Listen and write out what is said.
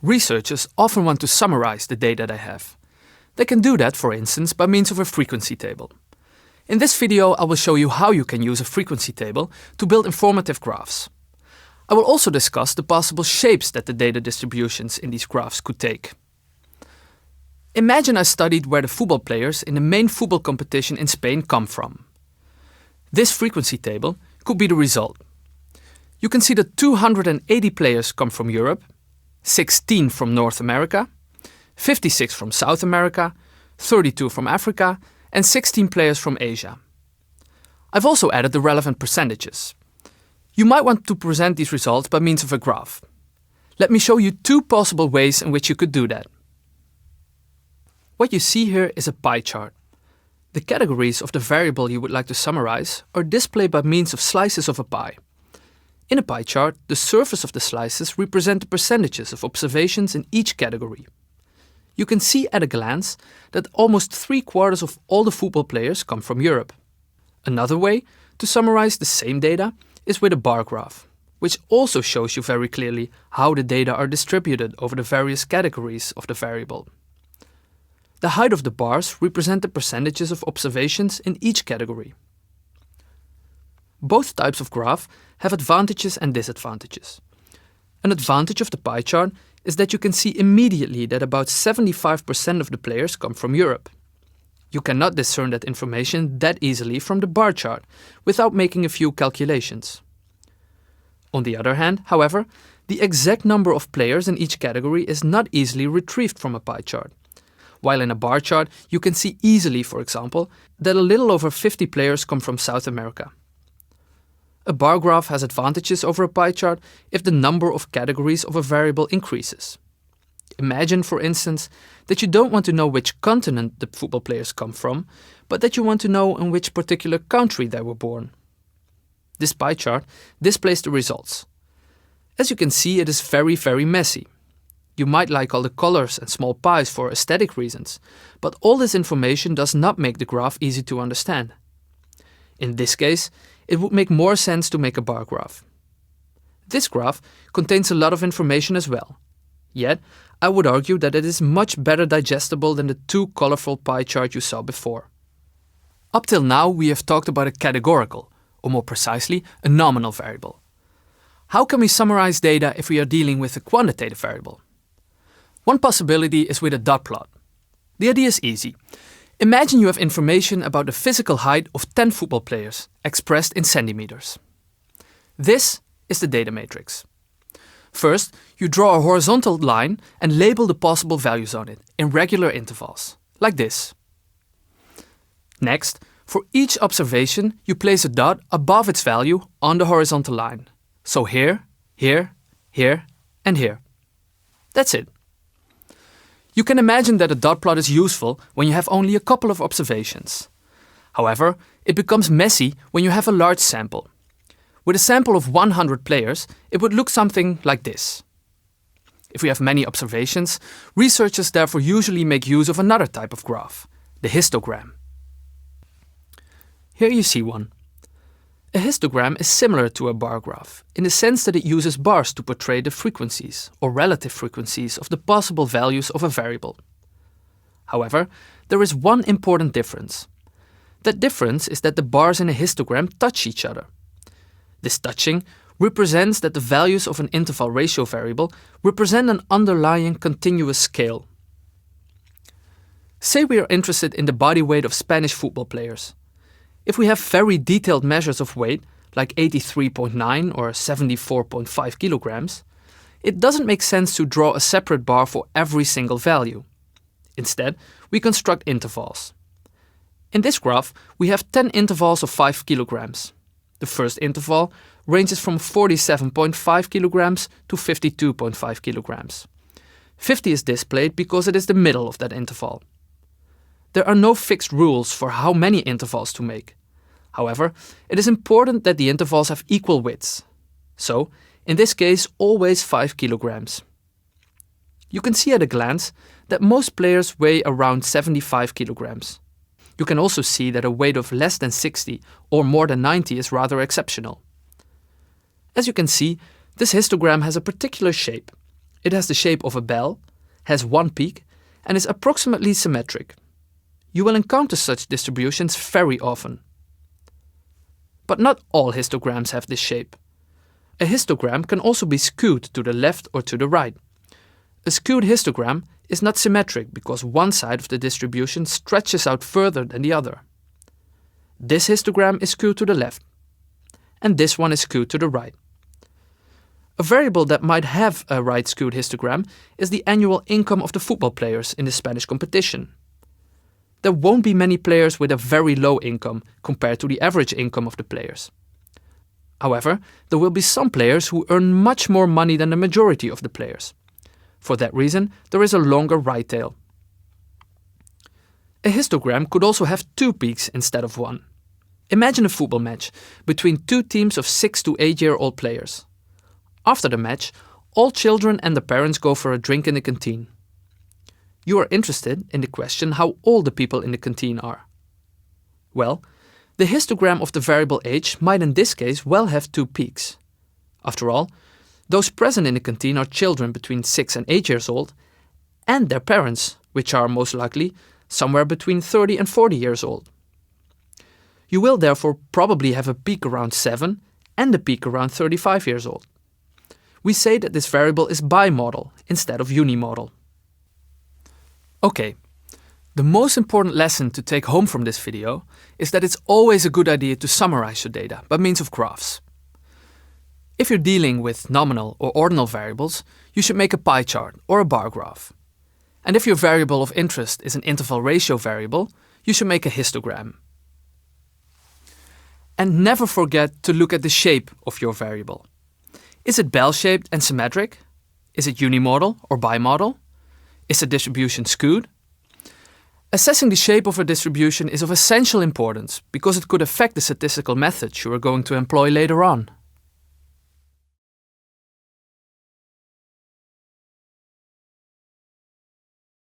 Researchers often want to summarize the data they have. They can do that, for instance, by means of a frequency table. In this video, I will show you how you can use a frequency table to build informative graphs. I will also discuss the possible shapes that the data distributions in these graphs could take. Imagine I studied where the football players in the main football competition in Spain come from. This frequency table could be the result. You can see that 280 players come from Europe, 16 from North America, 56 from South America, 32 from Africa, and 16 players from Asia. I've also added the relevant percentages. You might want to present these results by means of a graph. Let me show you two possible ways in which you could do that. What you see here is a pie chart. The categories of the variable you would like to summarize are displayed by means of slices of a pie. In a pie chart, the surface of the slices represent the percentages of observations in each category. You can see at a glance that almost 3/4 of all the football players come from Europe. Another way to summarize the same data is with a bar graph, which also shows you very clearly how the data are distributed over the various categories of the variable. The height of the bars represent the percentages of observations in each category. Both types of graph have advantages and disadvantages. An advantage of the pie chart is that you can see immediately that about 75% of the players come from Europe. You cannot discern that information that easily from the bar chart without making a few calculations. On the other hand, however, the exact number of players in each category is not easily retrieved from a pie chart. While in a bar chart, you can see easily, for example, that a little over 50 players come from South America. A bar graph has advantages over a pie chart if the number of categories of a variable increases. Imagine, for instance, that you don't want to know which continent the football players come from, but that you want to know in which particular country they were born. This pie chart displays the results. As you can see, it is very messy. You might like all the colors and small pies for aesthetic reasons, but all this information does not make the graph easy to understand. In this case, it would make more sense to make a bar graph. This graph contains a lot of information as well. Yet, I would argue that it is much better digestible than the two colorful pie chart you saw before. Up till now, we have talked about a categorical, or more precisely, a nominal variable. How can we summarize data if we are dealing with a quantitative variable? One possibility is with a dot plot. The idea is easy. Imagine you have information about the physical height of 10 football players, expressed in centimeters. This is the data matrix. First, you draw a horizontal line and label the possible values on it in regular intervals, like this. Next, for each observation, you place a dot above its value on the horizontal line. So here, here, here, and here. That's it. You can imagine that a dot plot is useful when you have only a couple of observations. However, it becomes messy when you have a large sample. With a sample of 100 players, it would look something like this. If we have many observations, researchers therefore usually make use of another type of graph, the histogram. Here you see one. A histogram is similar to a bar graph in the sense that it uses bars to portray the frequencies or relative frequencies of the possible values of a variable. However, there is one important difference. That difference is that the bars in a histogram touch each other. This touching represents that the values of an interval ratio variable represent an underlying continuous scale. Say we are interested in the body weight of Spanish football players. If we have very detailed measures of weight, like 83.9 or 74.5 kilograms, it doesn't make sense to draw a separate bar for every single value. Instead, we construct intervals. In this graph, we have 10 intervals of 5 kilograms. The first interval ranges from 47.5 kilograms to 52.5 kilograms. 50 is displayed because it is the middle of that interval. There are no fixed rules for how many intervals to make. However, it is important that the intervals have equal widths. So, in this case, always 5 kilograms. You can see at a glance that most players weigh around 75 kilograms. You can also see that a weight of less than 60 or more than 90 is rather exceptional. As you can see, this histogram has a particular shape. It has the shape of a bell, has one peak, and is approximately symmetric. You will encounter such distributions very often. But not all histograms have this shape. A histogram can also be skewed to the left or to the right. A skewed histogram is not symmetric because one side of the distribution stretches out further than the other. This histogram is skewed to the left, and this one is skewed to the right. A variable that might have a right skewed histogram is the annual income of the football players in the Spanish competition. There won't be many players with a very low income compared to the average income of the players. However, there will be some players who earn much more money than the majority of the players. For that reason, there is a longer right tail. A histogram could also have two peaks instead of one. Imagine a football match between two teams of 6 to 8-year-old players. After the match, all children and their parents go for a drink in the canteen. You are interested in the question how old the people in the canteen are. Well, the histogram of the variable age might in this case well have two peaks. After all, those present in the canteen are children between 6 and 8 years old, and their parents, which are most likely somewhere between 30 and 40 years old. You will therefore probably have a peak around 7 and a peak around 35 years old. We say that this variable is bimodal instead of unimodal. Okay, the most important lesson to take home from this video is that it's always a good idea to summarize your data by means of graphs. If you're dealing with nominal or ordinal variables, you should make a pie chart or a bar graph. And if your variable of interest is an interval ratio variable, you should make a histogram. And never forget to look at the shape of your variable. Is it bell-shaped and symmetric? Is it unimodal or bimodal? Is the distribution skewed? Assessing the shape of a distribution is of essential importance because it could affect the statistical methods you are going to employ later on.